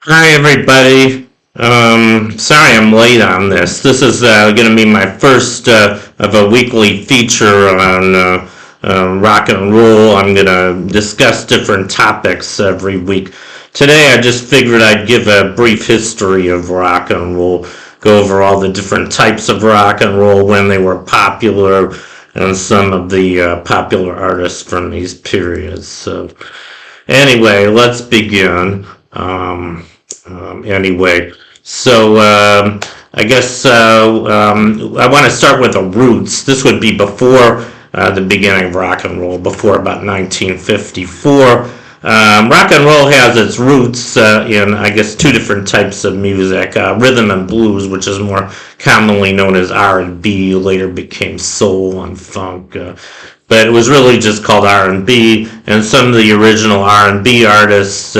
Hi everybody. Sorry I'm late on this. This is going to be my first of a weekly feature on rock and roll. I'm going to discuss different topics every week. Today I just figured I'd give a brief history of rock and roll, go over all the different types of rock and roll, when they were popular, and some of the popular artists from these periods. So anyway, let's begin. Anyway, so I guess I want to start with the roots. This would be before the beginning of rock and roll, before about 1954. Rock and roll has its roots in, I guess, two different types of music: rhythm and blues, which is more commonly known as R&B, later became soul and funk. But it was really just called R&B, and some of the original R&B artists,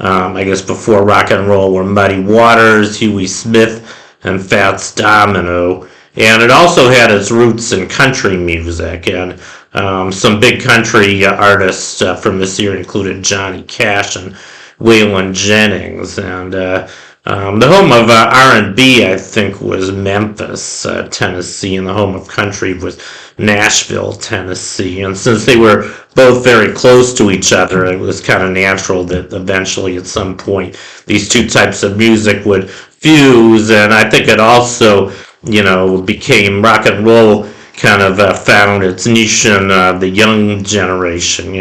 I guess before rock and roll, were Muddy Waters, Huey Smith, and Fats Domino. And it also had its roots in country music, and some big country artists from this era included Johnny Cash and Waylon Jennings. And the home of R&B, I think, was Memphis, Tennessee, and the home of country was Nashville, Tennessee. And since they were both very close to each other, it was kind of natural that eventually, at some point, these two types of music would fuse. And I think it also, became rock and roll kind of found its niche in the young generation,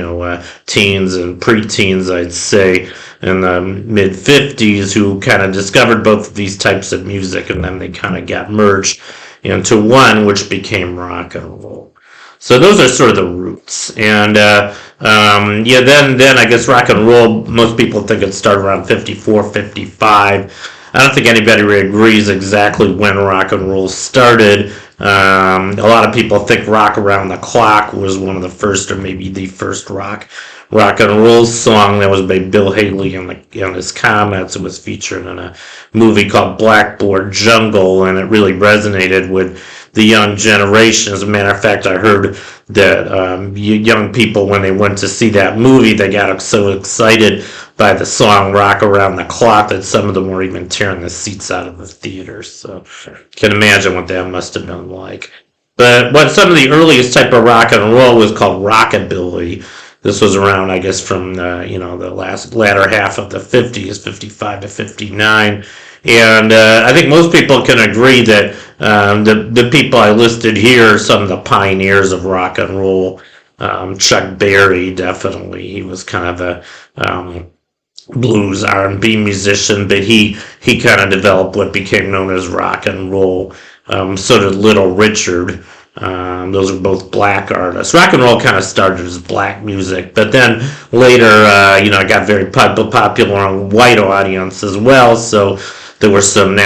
teens and preteens, I'd say, in the mid 50s, who kind of discovered both of these types of music, and then they kind of got merged into one, which became rock and roll. So those are sort of the roots. And then I guess rock and roll, most people think it started around 54, 55. I don't think anybody really agrees exactly when rock and roll started. A lot of people think Rock Around the Clock was one of the first, or maybe the first rock and roll song. That was by Bill Haley in his Comets. It was featured in a movie called Blackboard Jungle, and it really resonated with the young generation. As a matter of fact, I heard that young people, when they went to see that movie, they got so excited by the song Rock Around the Clock that some of them were even tearing the seats out of the theater. So you can imagine what that must have been like. But what some of the earliest type of rock and roll was called rockabilly. This was around, I guess, from the latter half of the 50s, 55 to 59. And I think most people can agree that the people I listed here are some of the pioneers of rock and roll. Chuck Berry, definitely. He was kind of a blues R&B musician, but he kind of developed what became known as rock and roll. So did Little Richard. Those are both black artists. Rock and roll kind of started as black music, but then later, it got very popular on white audience as well. So there were some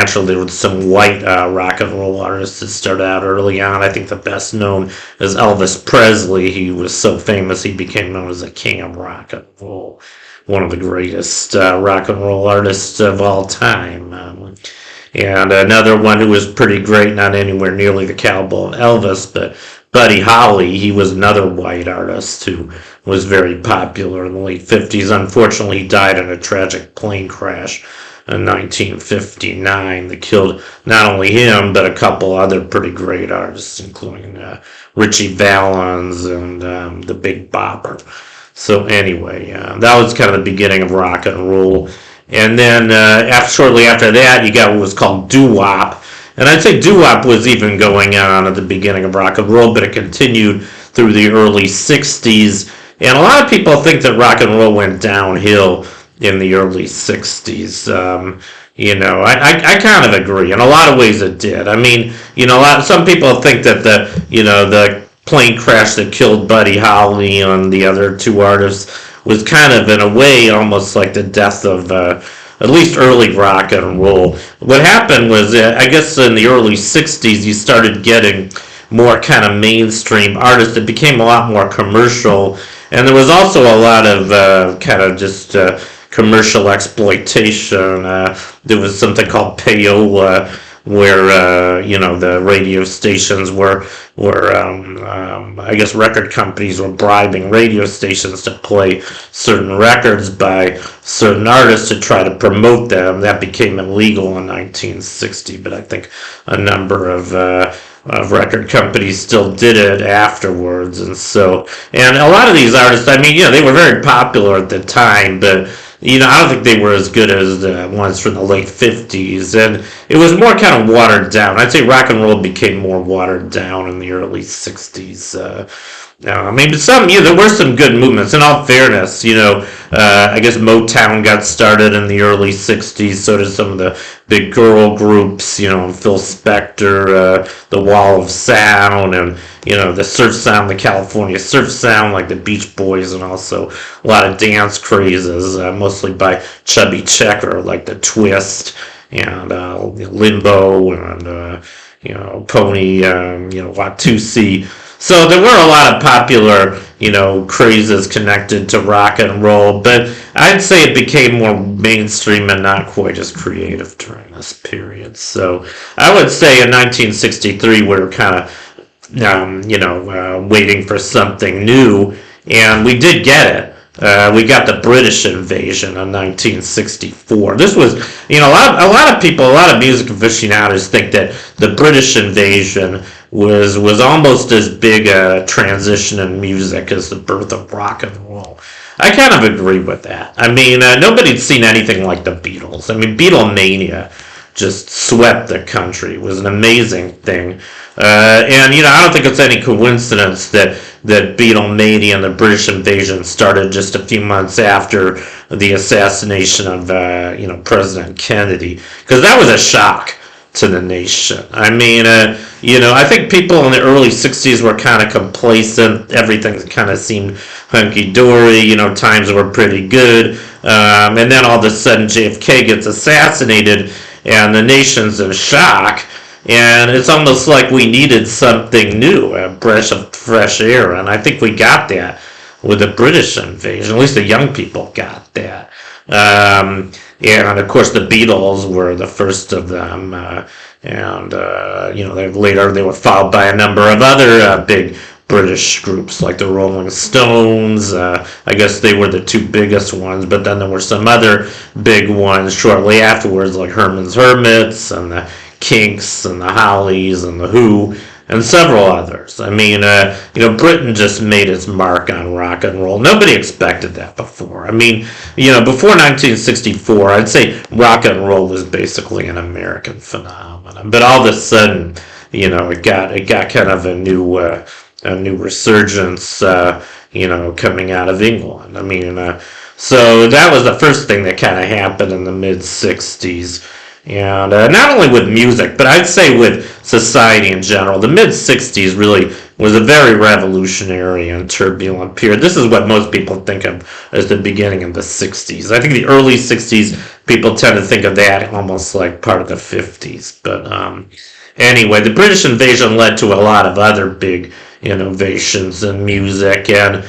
white rock and roll artists that started out early on. I think the best known is Elvis Presley. He was so famous he became known as the king of rock and roll, one of the greatest rock and roll artists of all time. And another one who was pretty great, not anywhere nearly the caliber of Elvis, but Buddy Holly. He was another white artist who was very popular in the late 50s. Unfortunately, he died in a tragic plane crash in 1959 that killed not only him, but a couple other pretty great artists, including Ritchie Valens and the Big Bopper. So anyway, that was kind of the beginning of rock and roll. And then shortly after that, you got what was called doo-wop. And I'd say doo-wop was even going on at the beginning of rock and roll, but it continued through the early 60s. And a lot of people think that rock and roll went downhill in the early 60s. I kind of agree. In a lot of ways it did. I mean, some people think that the plane crash that killed Buddy Holly and the other two artists was kind of, in a way, almost like the death of at least early rock and roll. What happened was, I guess in the early 60s, you started getting more kind of mainstream artists. It became a lot more commercial, and there was also a lot of kind of just commercial exploitation. There was something called payola where the radio stations were I guess record companies were bribing radio stations to play certain records by certain artists to try to promote them. That became illegal in 1960, but I think a number of record companies still did it afterwards, and a lot of these artists, I mean, they were very popular at the time, but I don't think they were as good as the ones from the late 50s, and it was more kind of watered down. I'd say rock and roll became more watered down in the early 60s. I mean, there were some good movements. In all fairness, I guess Motown got started in the early 60s, so did some of the big girl groups, Phil Spector, the Wall of Sound, and, the surf sound, the California surf sound, like the Beach Boys, and also a lot of dance crazes, mostly by Chubby Checker, like the Twist, and Limbo, and, Pony, Watusi. So there were a lot of popular, crazes connected to rock and roll, but I'd say it became more mainstream and not quite as creative during this period. So I would say in 1963 we were kind of, waiting for something new, and we did get it. We got the British invasion in 1964. This was, a lot of people, a lot of music aficionados think that the British invasion was almost as big a transition in music as the birth of rock and roll. I kind of agree with that. I mean, nobody'd seen anything like the Beatles. I mean, Beatlemania just swept the country. It was an amazing thing. And, I don't think it's any coincidence that Beatlemania and the British invasion started just a few months after the assassination of, President Kennedy. Because that was a shock to the nation. I mean, I think people in the early 60s were kind of complacent. Everything kind of seemed hunky-dory. Times were pretty good. And then all of a sudden JFK gets assassinated and the nation's in shock. And it's almost like we needed something new, a breath of fresh air. And I think we got that with the British invasion. At least the young people got that. And of course the Beatles were the first of them, later they were followed by a number of other big British groups like the Rolling Stones. I guess they were the two biggest ones, but then there were some other big ones shortly afterwards, like Herman's Hermits and the Kinks and the Hollies and the Who, and several others. I mean, Britain just made its mark on rock and roll. Nobody expected that before. I mean, before 1964, I'd say rock and roll was basically an American phenomenon. But all of a sudden, it got kind of a new resurgence, coming out of England. I mean, so that was the first thing that kind of happened in the mid-60s. And not only with music, but I'd say with society in general. The mid-60s really was a very revolutionary and turbulent period. This is what most people think of as the beginning of the 60s. I think the early 60s, people tend to think of that almost like part of the 50s. But anyway, the British invasion led to a lot of other big innovations in music, and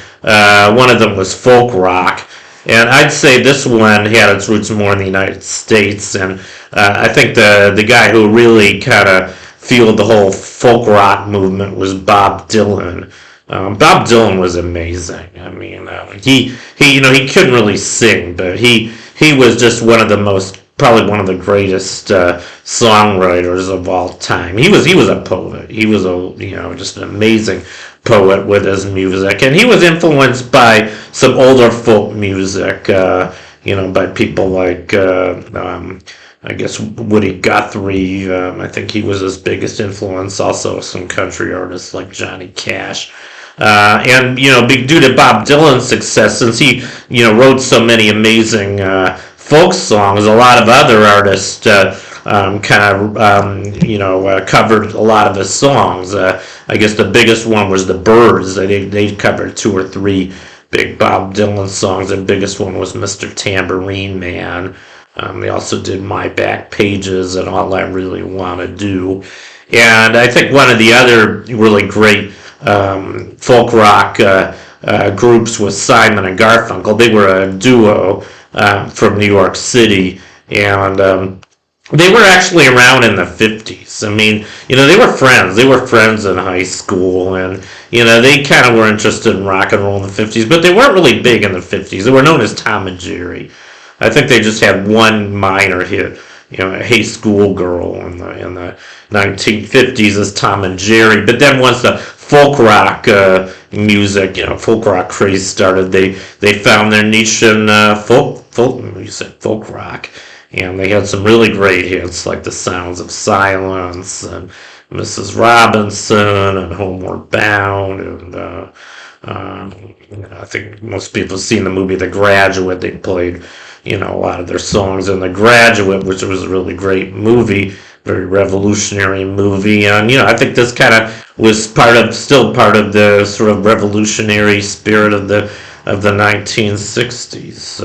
one of them was folk rock. And I'd say this one had its roots more in the United States, and I think the guy who really kind of fueled the whole folk rock movement was Bob Dylan. Bob Dylan was amazing. I mean, he couldn't really sing, but he was just probably one of the greatest songwriters of all time. He was a poet. He was just an amazing poet with his music, and he was influenced by some older folk music, by people like I guess Woody Guthrie. I think he was his biggest influence. Also some country artists like Johnny Cash. And due to Bob Dylan's success, since he wrote so many amazing folk songs, a lot of other artists covered a lot of his songs. I guess the biggest one was the Byrds. They covered 2 or 3 big Bob Dylan songs. The biggest one was Mr. Tambourine Man. They also did My Back Pages and All I Really Want to Do. And I think one of the other really great folk rock groups was Simon and Garfunkel. They were a duo from New York City, and they were actually around in the 50s. I mean, they were friends. They were friends in high school, and, they kind of were interested in rock and roll in the 50s, but they weren't really big in the 50s. They were known as Tom and Jerry. I think they just had one minor hit, Hey Schoolgirl in the 1950s as Tom and Jerry. But then once the folk rock music, folk rock craze started, they found their niche in folk music, folk rock. And they had some really great hits like The Sounds of Silence and Mrs. Robinson and Homeward Bound. And I think most people have seen the movie The Graduate. They played, a lot of their songs in The Graduate, which was a really great movie, very revolutionary movie. And, I think this kind of was still part of the sort of revolutionary spirit of the 1960s.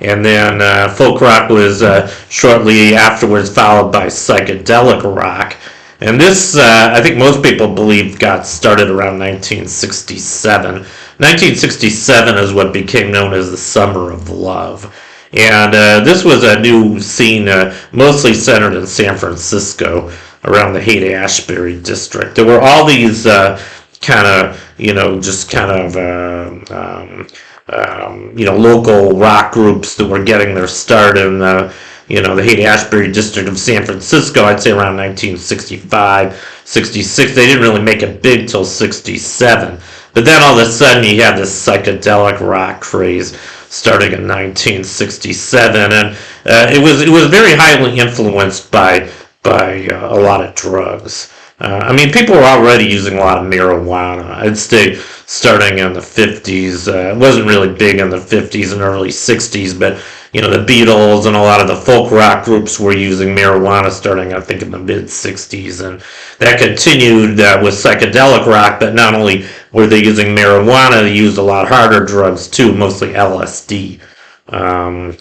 And then folk rock was shortly afterwards followed by psychedelic rock. And this, I think most people believe, got started around 1967. 1967 is what became known as the Summer of Love. And this was a new scene mostly centered in San Francisco around the Haight-Ashbury district. There were all these kind of, local rock groups that were getting their start in the Haight-Ashbury district of San Francisco. I'd say around 1965, 66. They didn't really make it big till 67. But then all of a sudden you had this psychedelic rock craze starting in 1967, and it was very highly influenced by a lot of drugs. People were already using a lot of marijuana. I'd say starting in the 50s. It wasn't really big in the 50s and early 60s, but the Beatles and a lot of the folk rock groups were using marijuana starting, I think, in the mid 60s, and that continued with psychedelic rock. But not only were they using marijuana, they used a lot harder drugs too, mostly LSD. A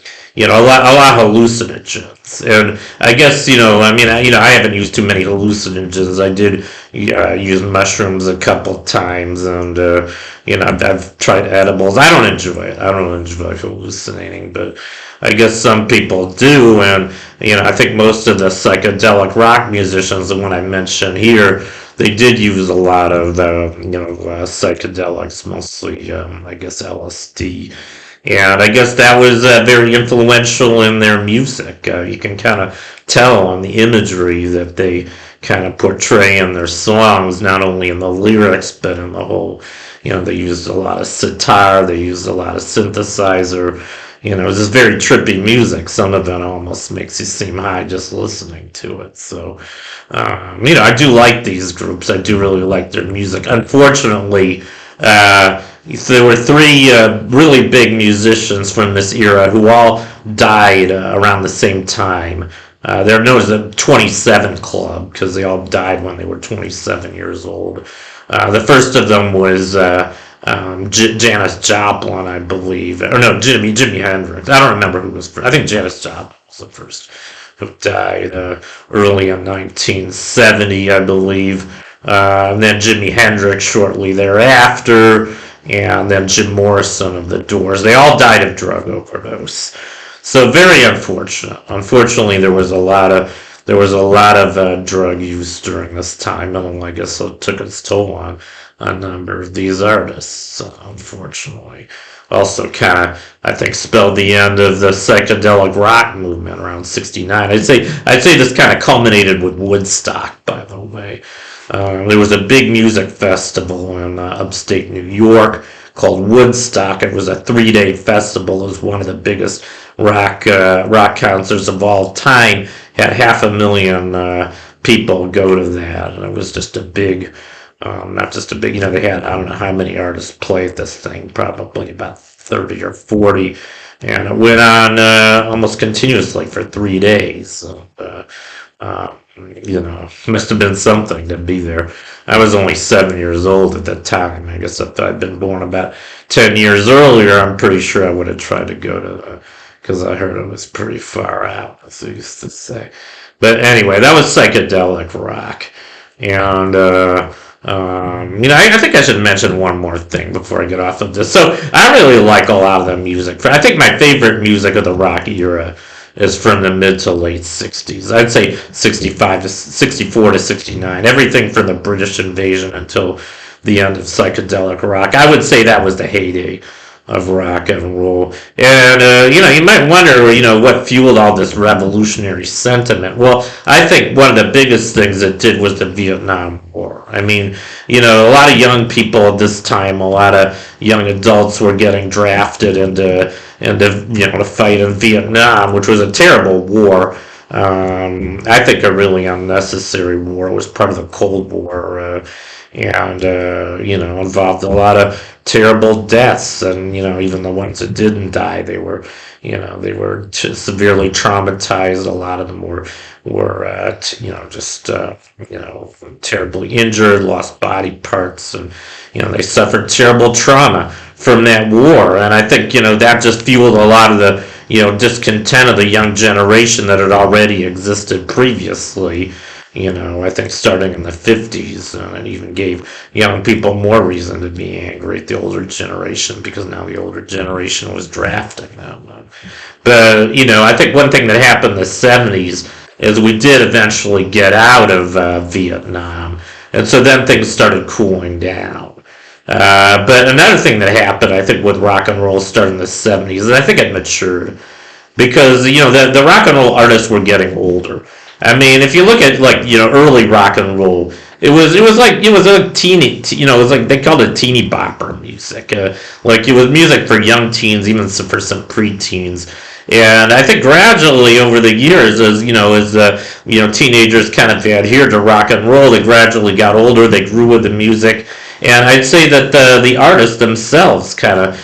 lot of hallucinogens, and I guess I haven't used too many hallucinogens. I did use mushrooms a couple times, and I've tried edibles. I don't enjoy it. I don't enjoy hallucinating, but I guess some people do, and I think most of the psychedelic rock musicians, the one I mentioned here, they did use a lot of the psychedelics, mostly I guess LSD. And I guess that was very influential in their music. You can kind of tell on the imagery that they kind of portray in their songs, not only in the lyrics, but in the whole, they used a lot of sitar, they used a lot of synthesizer. It was just very trippy music. Some of it almost makes you seem high just listening to it. So, I do like these groups. I do really like their music. Unfortunately, there were three really big musicians from this era who all died around the same time. They're known as the 27 Club because they all died when they were 27 years old. The first of them was Janis Joplin, I believe. Or no, Jimi Hendrix. I don't remember who was first. I think Janis Joplin was the first who died early in 1970, I believe. And then Jimi Hendrix shortly thereafter. And then Jim Morrison of the Doors. They all died of drug overdose. So very unfortunate. Unfortunately, there was a lot of drug use during this time, and I guess it took its toll on a number of these artists. Unfortunately, also kind of I think spelled the end of the psychedelic rock movement around '69. I'd say this kind of culminated with Woodstock, by the way. There was a big music festival in upstate New York called Woodstock. It was a 3-day festival. It was one of the biggest rock concerts of all time. Had 500,000 people go to that, and it was just a big, not just a big. They had, I don't know how many artists played this thing, probably about 30 or 40, and it went on almost continuously for 3 days. So, must have been something to be there. I was only 7 years old at that time. I guess if I'd been born about 10 years earlier, I'm pretty sure I would have tried to go to, because I heard it was pretty far out, as they used to say. But anyway, that was psychedelic rock. And, I think I should mention one more thing before I get off of this. So I really like a lot of the music. I think my favorite music of the rock era is from the mid to late 60s. I'd say 65 to 64 to 69. Everything from the British invasion until the end of psychedelic rock. I would say that was the heyday of rock and roll. And, you might wonder, what fueled all this revolutionary sentiment. Well, I think one of the biggest things it did was the Vietnam War. I mean, a lot of young people at this time, a lot of young adults were getting drafted into to fight in Vietnam, which was a terrible war. I think a really unnecessary war. It was part of the Cold War. And involved a lot of terrible deaths, and even the ones that didn't die, they were severely traumatized. A lot of them were terribly injured, lost body parts, and they suffered terrible trauma from that war. And I think that just fueled a lot of the discontent of the young generation that had already existed previously. I think starting in the 50s, and it even gave young people more reason to be angry at the older generation, because now the older generation was drafting them. But, I think one thing that happened in the 70s is we did eventually get out of Vietnam, and so then things started cooling down. But another thing that happened, I think, with rock and roll starting in the 70s, and I think it matured, because, the rock and roll artists were getting older. I mean, if you look at early rock and roll, it was a teeny, it was like they called it teeny bopper music. Like it was music for young teens, even for some preteens. And I think gradually over the years, as teenagers kind of adhered to rock and roll, they gradually got older, they grew with the music, and I'd say that the artists themselves kind of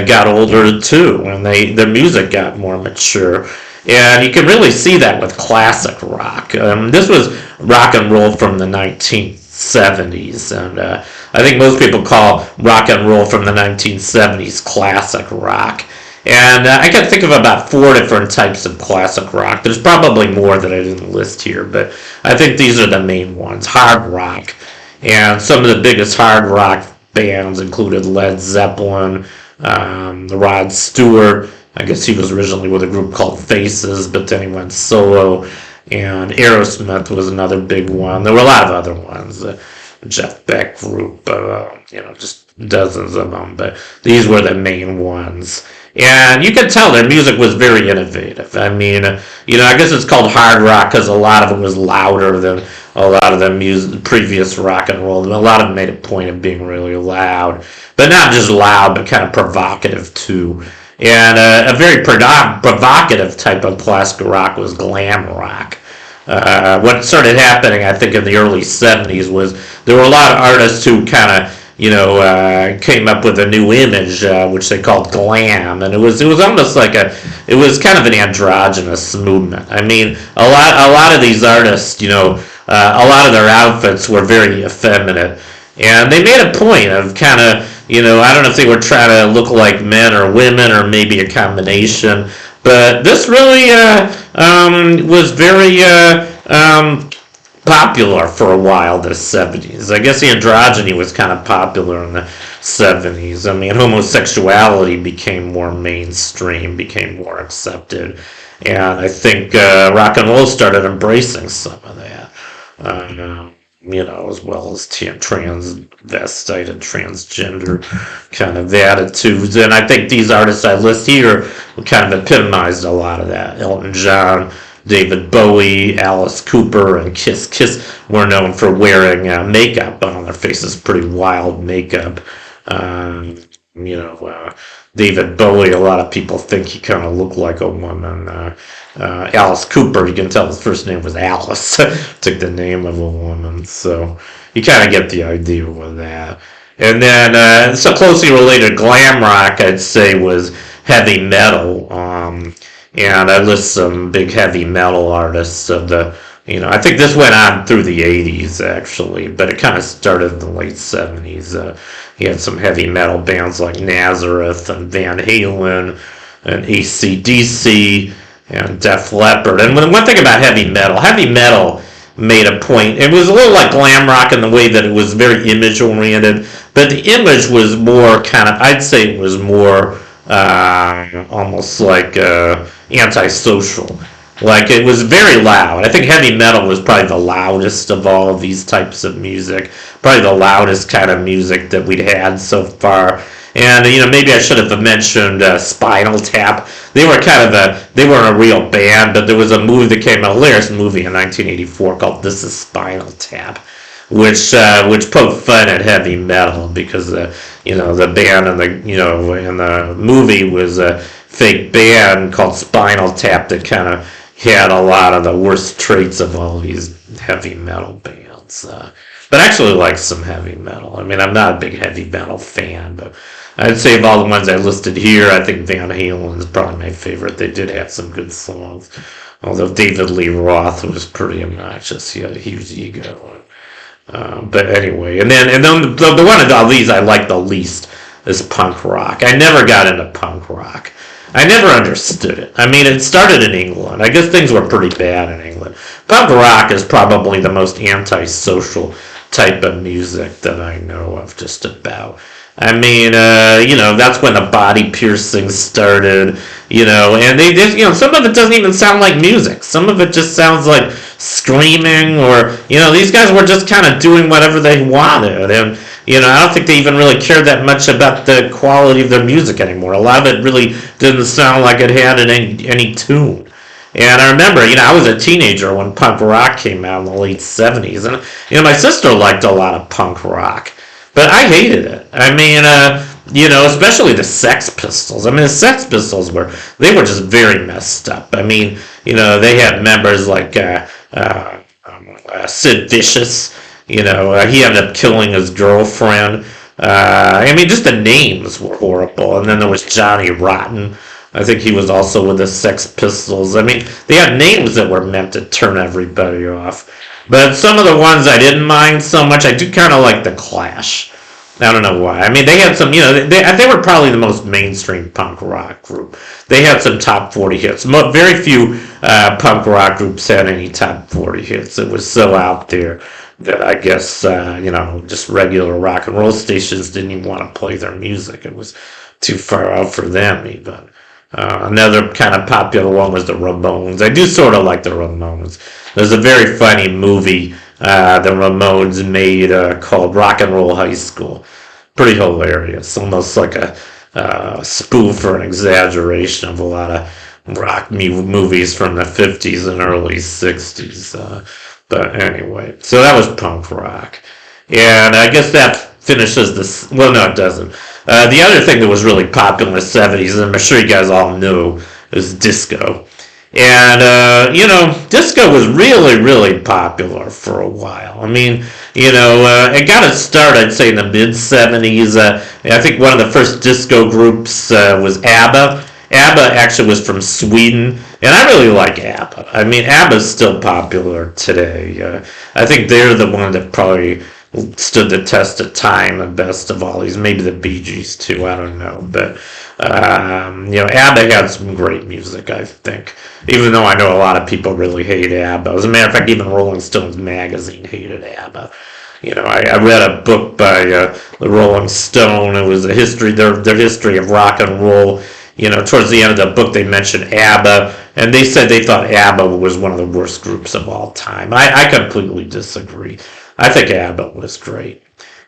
got older too, and their music got more mature. And you can really see that with classic rock. This was rock and roll from the 1970s, and I think most people call rock and roll from the 1970s classic rock. And I can think of about 4 different types of classic rock. There's probably more that I didn't list here, but I think these are the main ones. Hard rock. And some of the biggest hard rock bands included Led Zeppelin, Rod Stewart. I guess he was originally with a group called Faces, but then he went solo. And Aerosmith was another big one. There were a lot of other ones. Jeff Beck group, just dozens of them. But these were the main ones. And you could tell their music was very innovative. I mean, I guess it's called hard rock because a lot of it was louder than a lot of the previous rock and roll. A lot of them made a point of being really loud. But not just loud, but kind of provocative too. And a very provocative type of classic rock was glam rock. What started happening, I think, in the early 70s was there were a lot of artists who kind of, came up with a new image, which they called glam, and it was almost like it was kind of an androgynous movement. I mean, a lot of these artists, a lot of their outfits were very effeminate, and they made a point of kind of, I don't know if they were trying to look like men or women or maybe a combination, but this really was very popular for a while, the 70s. I guess the androgyny was kind of popular in the 70s. I mean, homosexuality became more mainstream, became more accepted, and I think rock and roll started embracing some of that. As well as transvestite and transgender kind of attitudes. And I think these artists I list here kind of epitomized a lot of that. Elton John, David Bowie, Alice Cooper, and Kiss. Kiss were known for wearing makeup on their faces, pretty wild makeup. David Bowie, a lot of people think he kind of looked like a woman. Alice Cooper, you can tell his first name was Alice. Took the name of a woman. So you kind of get the idea with that. And then so closely related glam rock, I'd say, was heavy metal. And I list some big heavy metal artists of the, I think this went on through the 80s, actually, but it kind of started in the late 70s. You had some heavy metal bands like Nazareth and Van Halen and AC/DC and Def Leppard. And one thing about heavy metal made a point. It was a little like glam rock in the way that it was very image-oriented, but the image was more kind of, I'd say it was more almost like antisocial. Like it was very loud. I think heavy metal was probably the loudest of all of these types of music. Probably the loudest kind of music that we'd had so far. And maybe I should have mentioned Spinal Tap. They were they weren't a real band, but there was a movie that came out, a hilarious movie in 1984 called This Is Spinal Tap, which poked fun at heavy metal because the band and the movie was a fake band called Spinal Tap that kind of had a lot of the worst traits of all these heavy metal bands. But I actually like some heavy metal. I mean, I'm not a big heavy metal fan, but I'd say of all the ones I listed here, I think Van Halen is probably my favorite. They did have some good songs, although David Lee Roth was pretty obnoxious. He had a huge ego. But anyway, and then the one of all these I like the least is punk rock. I never got into punk rock. I never understood it. I mean, it started in England. I guess things were pretty bad in England. Punk rock is probably the most antisocial type of music that I know of, just about. I mean, that's when the body piercings started, and they just, some of it doesn't even sound like music. Some of it just sounds like screaming, or, these guys were just kind of doing whatever they wanted. And, I don't think they even really cared that much about the quality of their music anymore. A lot of it really didn't sound like it had any tune. And I remember, I was a teenager when punk rock came out in the late 70s. And, my sister liked a lot of punk rock. But I hated it. I mean, especially the Sex Pistols. I mean, the Sex Pistols were just very messed up. I mean, they had members like Sid Vicious. He ended up killing his girlfriend. I mean, just the names were horrible. And then there was Johnny Rotten. I think he was also with the Sex Pistols. I mean, they had names that were meant to turn everybody off. But some of the ones I didn't mind so much, I do kind of like the Clash. I don't know why. I mean, they had some, they were probably the most mainstream punk rock group. They had some top 40 hits. Very few punk rock groups had any top 40 hits. It was so out there that I guess, just regular rock and roll stations didn't even want to play their music. It was too far out for them even. Another kind of popular one was the Ramones. I do sort of like the Ramones. There's a very funny movie the Ramones made called Rock and Roll High School. Pretty hilarious. Almost like a spoof or an exaggeration of a lot of rock movies from the 50s and early 60s. But anyway, so that was punk rock. And I guess that finishes this. Well, no, it doesn't. The other thing that was really popular in the 70s, and I'm sure you guys all knew, is disco. And, disco was really, really popular for a while. I mean, it got its start, I'd say, in the mid-70s. I think one of the first disco groups was ABBA. ABBA actually was from Sweden, and I really like ABBA. I mean, ABBA's still popular today. I think they're the one that probably stood the test of time the best of all these. Maybe the Bee Gees too, I don't know. But ABBA had some great music, I think, even though I know a lot of people really hate ABBA. As a matter of fact, even Rolling Stones magazine hated ABBA. I read a book by the Rolling Stone. It was their history of rock and roll. Towards the end of the book, they mentioned ABBA, and they said they thought ABBA was one of the worst groups of all time. I completely disagree. I think ABBA was great,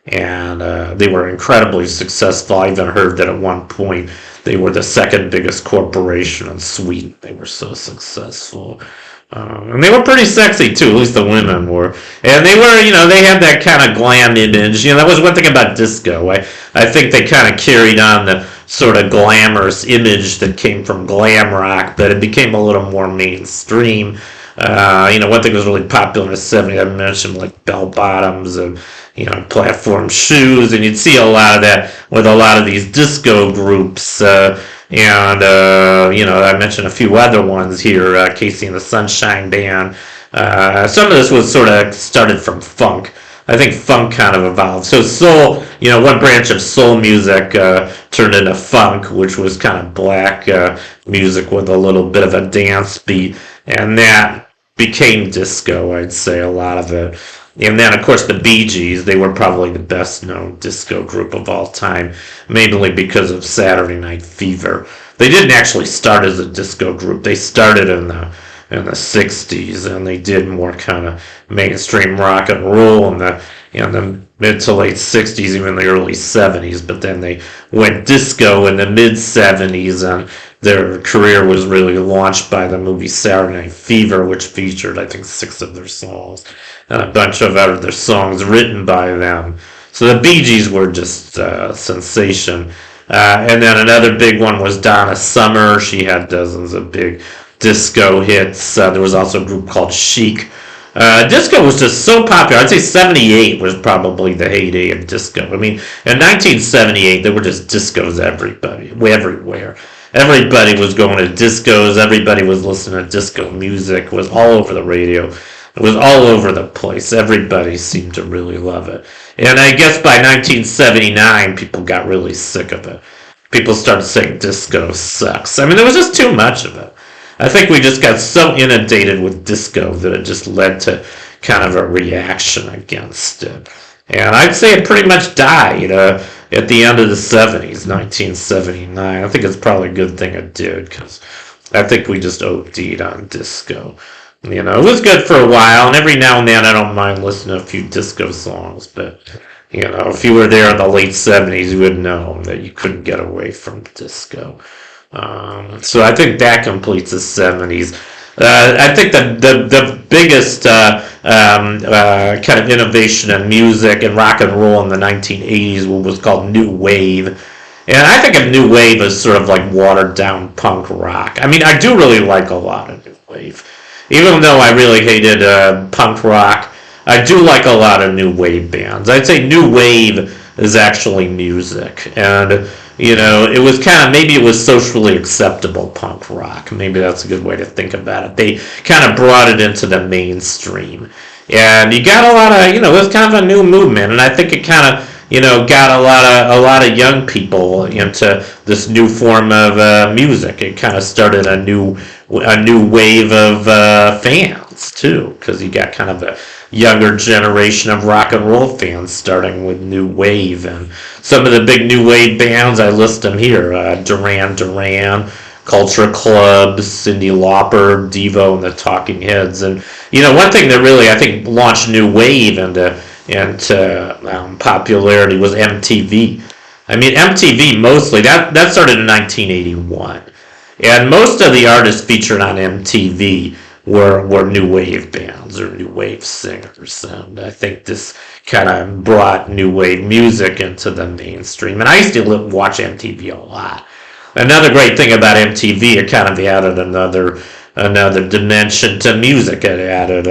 and they were incredibly successful. I even heard that at one point they were the second biggest corporation in Sweden. They were so successful. And they were pretty sexy too, at least the women were. And they were, they had that kind of glam image. That was one thing about disco. I think they kind of carried on the sort of glamorous image that came from glam rock, but it became a little more mainstream. One thing that was really popular in the 70s, I mentioned, like bell bottoms and, platform shoes, and you'd see a lot of that with a lot of these disco groups. I mentioned a few other ones here, Casey and the Sunshine Band. Some of this was sort of started from funk. I think funk kind of evolved. So soul, one branch of soul music turned into funk, which was kind of black music with a little bit of a dance beat, and that became disco, I'd say, a lot of it. And then, of course, the Bee Gees, they were probably the best known disco group of all time, mainly because of Saturday Night Fever. They didn't actually start as a disco group. They started in the 60s, and they did more kind of mainstream rock and roll in the mid to late 60s, even the early 70s. But then they went disco in the mid 70s, and their career was really launched by the movie Saturday Night Fever, which featured, I think, 6 of their songs and a bunch of other songs written by them. So the Bee Gees were just a sensation. And then another big one was Donna Summer. She had dozens of big disco hits. There was also a group called Chic. Disco was just so popular. I'd say 78 was probably the heyday of disco. I mean, in 1978, there were just discos everywhere. Everybody was going to discos. Everybody was listening to disco music. It was all over the radio. It was all over the place. Everybody seemed to really love it. And I guess by 1979, people got really sick of it. People started saying disco sucks. I mean, there was just too much of it. I think we just got so inundated with disco that it just led to kind of a reaction against it. And I'd say it pretty much died at the end of the 70s, 1979. I think it's probably a good thing it did, because I think we just OD'd on disco. It was good for a while, and every now and then I don't mind listening to a few disco songs, but, if you were there in the late 70s, you would know that you couldn't get away from disco. So I think that completes the 70s. I think the biggest kind of innovation in music and rock and roll in the 1980s was called New Wave. And I think of New Wave as sort of like watered down punk rock. I mean, I do really like a lot of New Wave. Even though I really hated punk rock, I do like a lot of New Wave bands. I'd say New Wave is actually music. And, it was kind of, maybe it was socially acceptable punk rock. Maybe that's a good way to think about it. They kind of brought it into the mainstream. And you got a lot of, it was kind of a new movement. And I think it kind of, got a lot of young people into this new form of music. It kind of started a new wave of fans too, because you got kind of a younger generation of rock and roll fans starting with New Wave. And some of the big New Wave bands, I list them here: Duran Duran, Culture Club, Cyndi Lauper, Devo, and the Talking Heads. And one thing that really, I think, launched New Wave into popularity was MTV. I mean, MTV mostly, that started in 1981. And most of the artists featured on MTV were New Wave bands or New Wave singers. And I think this kind of brought New Wave music into the mainstream. And I used to watch MTV a lot. Another great thing about MTV, it kind of added another dimension to music. It added,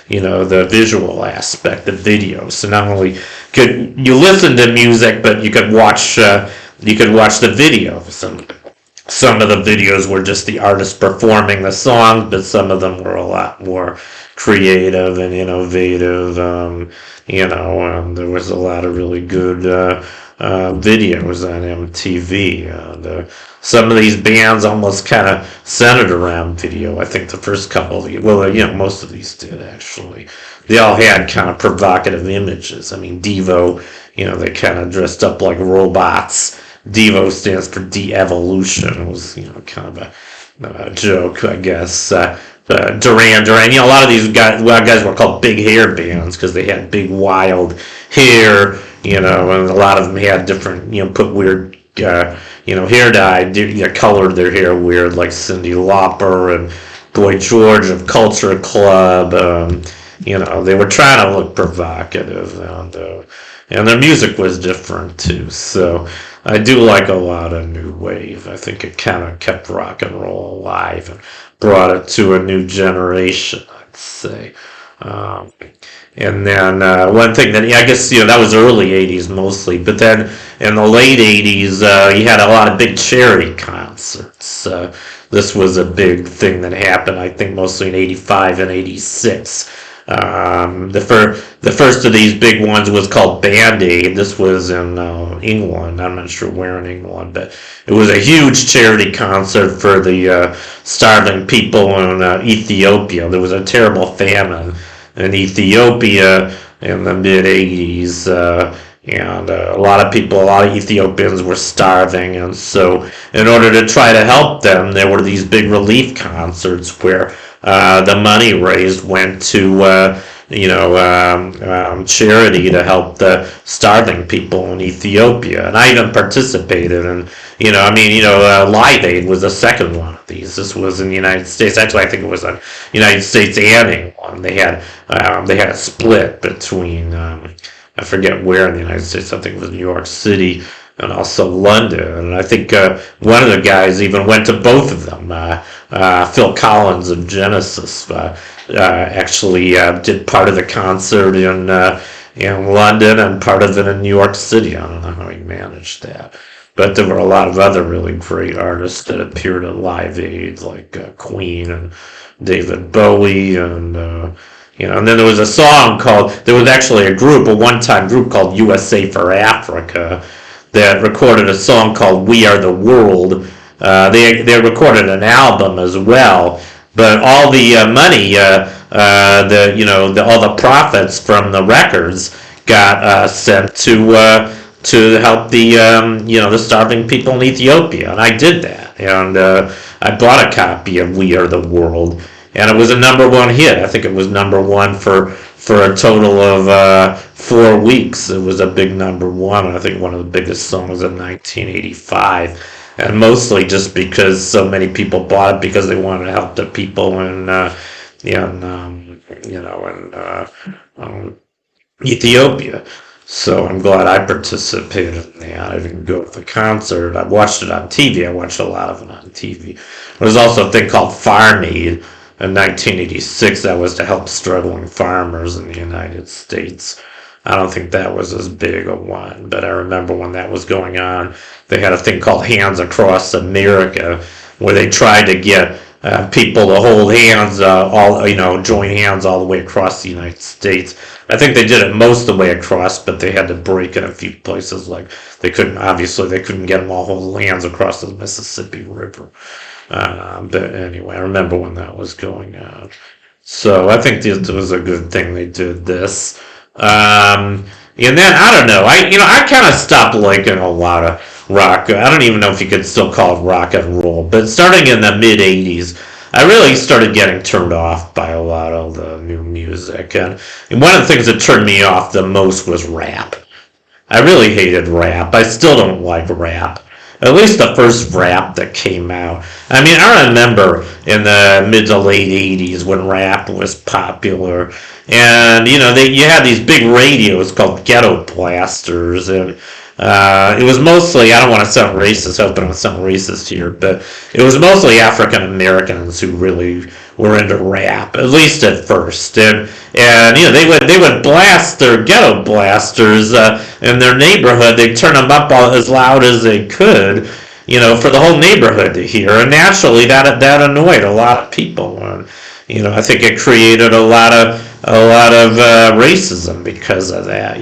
the visual aspect of video. So not only could you listen to music, but you could watch the video. Some of the videos were just the artist performing the song, but some of them were a lot more creative and innovative. And there was a lot of really good videos on MTV. Some of these bands almost kind of centered around video. I think the first couple of most of these did actually. They all had kind of provocative images. I mean, Devo, they kind of dressed up like robots. Devo stands for de-evolution. It was, kind of a joke, I guess. Duran, a lot of these guys were called big hair bands because they had big wild hair, and a lot of them had different, put weird, hair dye, colored their hair weird, like Cyndi Lauper and Boy George of Culture Club. They were trying to look provocative, and their music was different too. So I do like a lot of New Wave. I think it kind of kept rock and roll alive and brought it to a new generation, I'd say. And then one thing that, I guess, that was early 80s mostly, but then in the late 80s, you had a lot of big charity concerts. This was a big thing that happened, I think, mostly in 85 and 86. The first of these big ones was called Band Aid. This was in England. I'm not sure where in England, but it was a huge charity concert for the starving people in Ethiopia. There was a terrible famine in Ethiopia in the mid 80s. And a lot of people, a lot of Ethiopians were starving, and so in order to try to help them, there were these big relief concerts where the money raised went to charity to help the starving people in Ethiopia. And I even participated in, Live Aid was the second one of these. This was in the United States. Actually, I think it was a United States and England. They had a split between, I forget where in the United States. I think it was New York City and also London. And I think one of the guys even went to both of them. Phil Collins of Genesis actually did part of the concert in London and part of it in New York City. I don't know how he managed that. But there were a lot of other really great artists that appeared at Live Aid, like Queen and David Bowie, and and then there was a song there was actually a one-time group called USA for Africa that recorded a song called We Are the World. They recorded an album as well, but all the money, all the profits from the records got sent to help the starving people in Ethiopia, and I did that, and I bought a copy of We Are the World, and it was a #1 hit. I think it was #1 for a total of 4 weeks. It was a big #1. I think one of the biggest songs in 1985, and mostly just because so many people bought it because they wanted to help the people in Ethiopia. So I'm glad I participated in that. I didn't go to the concert. I watched it on TV. I watched a lot of it on TV. There was also a thing called Farm Aid in 1986 that was to help struggling farmers in the United States. I don't think that was as big a one, but I remember when that was going on, they had a thing called Hands Across America, where they tried to get people to hold hands, join hands all the way across the United States. I think they did it most of the way across, but they had to break in a few places. Like they couldn't get them all hold hands across the Mississippi River. But anyway, I remember when that was going on. So I think it was a good thing they did this. And then I don't know. I kind of stopped liking a lot of rock. I don't even know if you could still call it rock and roll. But starting in the mid '80s, I really started getting turned off by a lot of the new music. And one of the things that turned me off the most was rap. I really hated rap. I still don't like rap. At least the first rap that came out. I mean, I remember in the mid to late '80s when rap was popular, and you had these big radios called ghetto blasters, and it was mostly, I don't want to sound racist, I hope I don't sound racist here, but it was mostly African Americans who really were into rap, at least at first. And they would blast their ghetto blasters in their neighborhood. They'd turn them up as loud as they could, for the whole neighborhood to hear. And naturally, that annoyed a lot of people. And, I think it created a lot of racism because of that.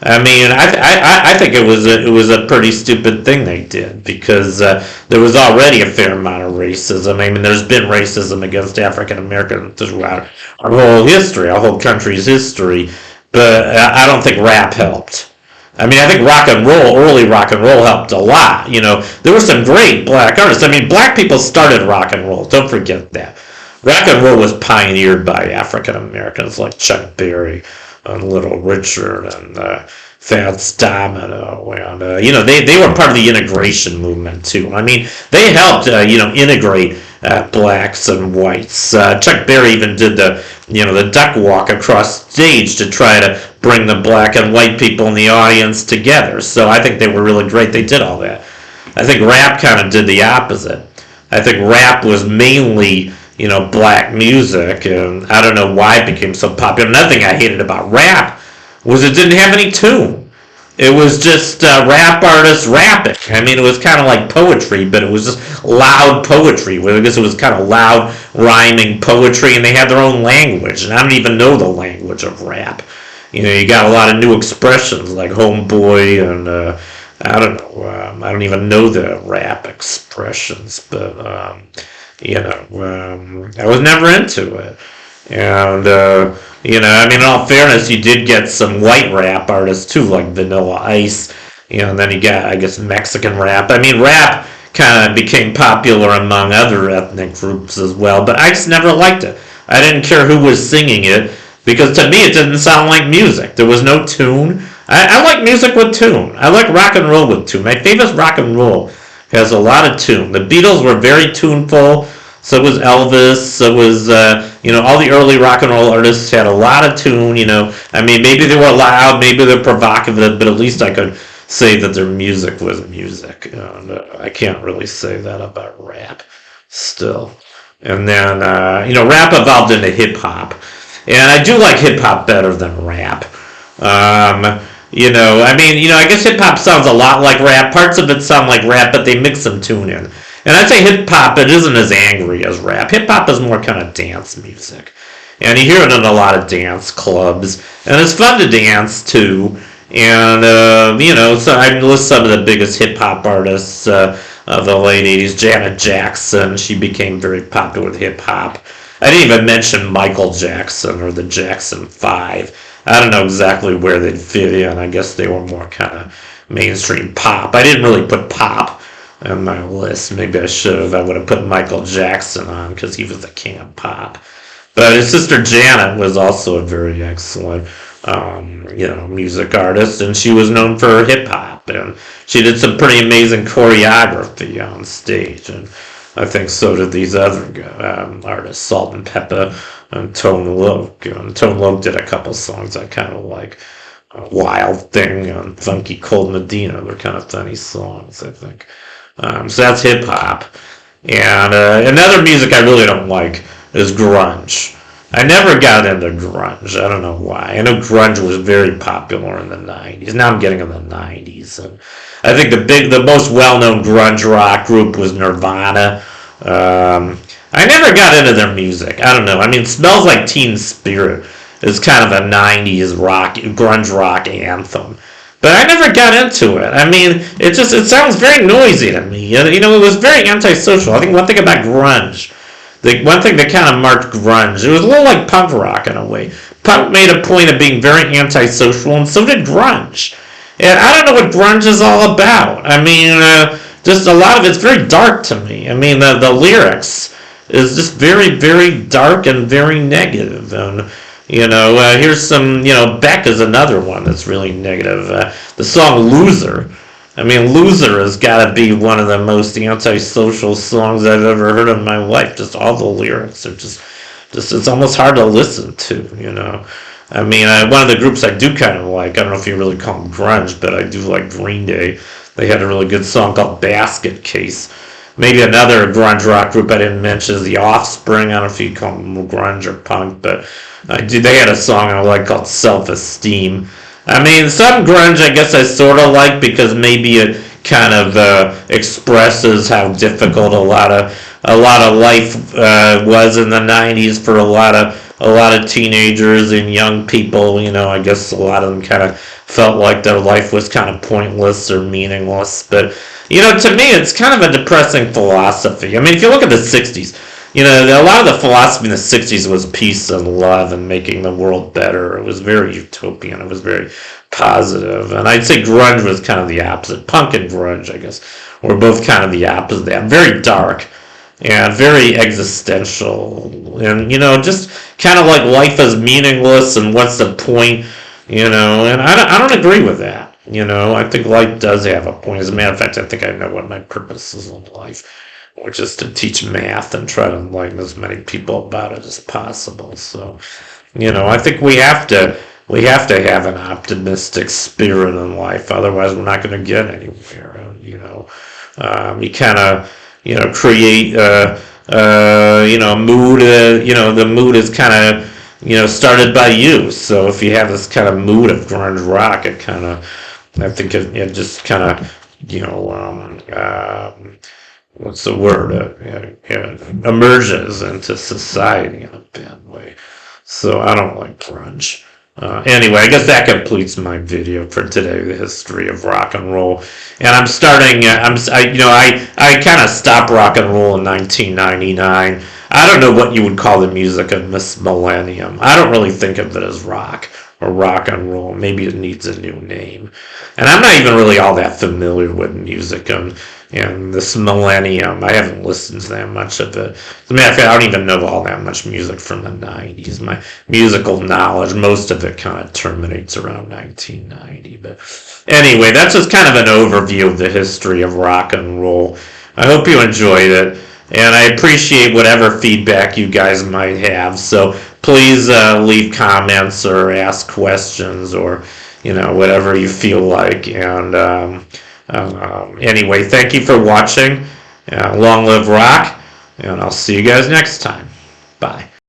I mean, I think it was a pretty stupid thing they did because there was already a fair amount of racism. I mean, there's been racism against African Americans throughout our whole history, our whole country's history, but I don't think rap helped. I mean, I think early rock and roll helped a lot. There were some great black artists. I mean, black people started rock and roll. Don't forget that. Rock and roll was pioneered by African Americans like Chuck Berry and Little Richard and Fats Domino, and they were part of the integration movement too. I mean, they helped integrate blacks and whites. Chuck Berry even did the duck walk across stage to try to bring the black and white people in the audience together. So I think they were really great. They did all that. I think rap kind of did the opposite. I think rap was mainly black music, and I don't know why it became so popular. Another thing I hated about rap was it didn't have any tune. It was just rap artists rapping. I mean, it was kind of like poetry, but it was just loud poetry. I guess it was kind of loud, rhyming poetry, and they had their own language, and I don't even know the language of rap. You got a lot of new expressions like homeboy, and I don't know. I don't even know the rap expressions, but I was never into it. And, I mean, in all fairness, you did get some white rap artists too, like Vanilla Ice. And then you got, I guess, Mexican rap. I mean, rap kind of became popular among other ethnic groups as well, but I just never liked it. I didn't care who was singing it because to me it didn't sound like music. There was no tune. I like music with tune. I like rock and roll with tune. My favorite rock and roll has a lot of tune. The Beatles were very tuneful. So was Elvis. So was all the early rock and roll artists had a lot of tune. I mean, maybe they were loud, maybe they're provocative, but at least I could say that their music was music. And, I can't really say that about rap still. And then rap evolved into hip hop, and I do like hip hop better than rap. I guess hip hop sounds a lot like rap. Parts of it sound like rap, but they mix some tune in. And I'd say hip hop, it isn't as angry as rap. Hip hop is more kind of dance music. And you hear it in a lot of dance clubs. And it's fun to dance to. And, so I list some of the biggest hip hop artists of the late 80s. Janet Jackson, she became very popular with hip hop. I didn't even mention Michael Jackson or the Jackson 5. I don't know exactly where they'd fit in. I guess they were more kind of mainstream pop. I didn't really put pop on my list. Maybe I should have. I would have put Michael Jackson on because he was the king of pop. But his sister Janet was also a very excellent, music artist, and she was known for her hip hop, and she did some pretty amazing choreography on stage, and I think so did these other artists, Salt and Pepper and Tone Loc. Tone Loc did a couple songs I kind of like. Wild Thing and Funky Cold Medina. They're kind of funny songs, I think. So that's hip hop. And another music I really don't like is grunge. I never got into grunge. I don't know why. I know grunge was very popular in the 90s. Now I'm getting in the 90s. And I think the most well-known grunge rock group was Nirvana. I never got into their music. I don't know. I mean, Smells Like Teen Spirit is kind of a 90s grunge rock anthem. But I never got into it. I mean, it sounds very noisy to me. It was very antisocial. I think one thing about grunge, one thing that kind of marked grunge, it was a little like punk rock in a way. Punk made a point of being very antisocial, and so did grunge. And I don't know what grunge is all about. I mean, just a lot of it's very dark to me. I mean, the lyrics is just very, very dark and very negative. And here's some, Beck is another one that's really negative. The song Loser. I mean, Loser has got to be one of the most antisocial songs I've ever heard in my life. Just all the lyrics are just it's almost hard to listen to, I mean, one of the groups I do kind of like, I don't know if you really call them grunge, but I do like Green Day. They had a really good song called Basket Case. Maybe another grunge rock group I didn't mention is The Offspring. I don't know if you call them grunge or punk, but they had a song I like called Self-Esteem. I mean, some grunge I guess I sort of like because maybe it kind of expresses how difficult a lot of life was in the 90s for a lot of teenagers and young people. I guess a lot of them kind of felt like their life was kind of pointless or meaningless. But to me, it's kind of a depressing philosophy. I mean, if you look at the 60s, a lot of the philosophy in the 60s was peace and love and making the world better. It was very utopian. It was very positive. And I'd say grunge was kind of the opposite. Punk and grunge, I guess, were both kind of the opposite. They're very dark and very existential. And, just kind of like life is meaningless and what's the point, and I don't agree with that. I think life does have a point. As a matter of fact, I think I know what my purpose is in life, which is to teach math and try to enlighten as many people about it as possible. So, I think we have to have an optimistic spirit in life. Otherwise, we're not going to get anywhere. You kind of, create, a mood. The mood is kind of, started by you. So if you have this kind of mood of grunge rock, it kind of, I think it just kind of, what's the word? Emerges into society in a bad way. So I don't like grunge. Anyway, I guess that completes my video for today, the history of rock and roll. And I'm starting. I kind of stopped rock and roll in 1999. I don't know what you would call the music of this millennium. I don't really think of it as rock or rock and roll. Maybe it needs a new name. And I'm not even really all that familiar with music and this millennium. I haven't listened to that much of it. As a matter of fact, I don't even know all that much music from the 90s. My musical knowledge, most of it kind of terminates around 1990. But anyway, that's just kind of an overview of the history of rock and roll. I hope you enjoyed it. And I appreciate whatever feedback you guys might have. So please leave comments or ask questions or whatever you feel like. And anyway, thank you for watching. Long live rock, and I'll see you guys next time. Bye.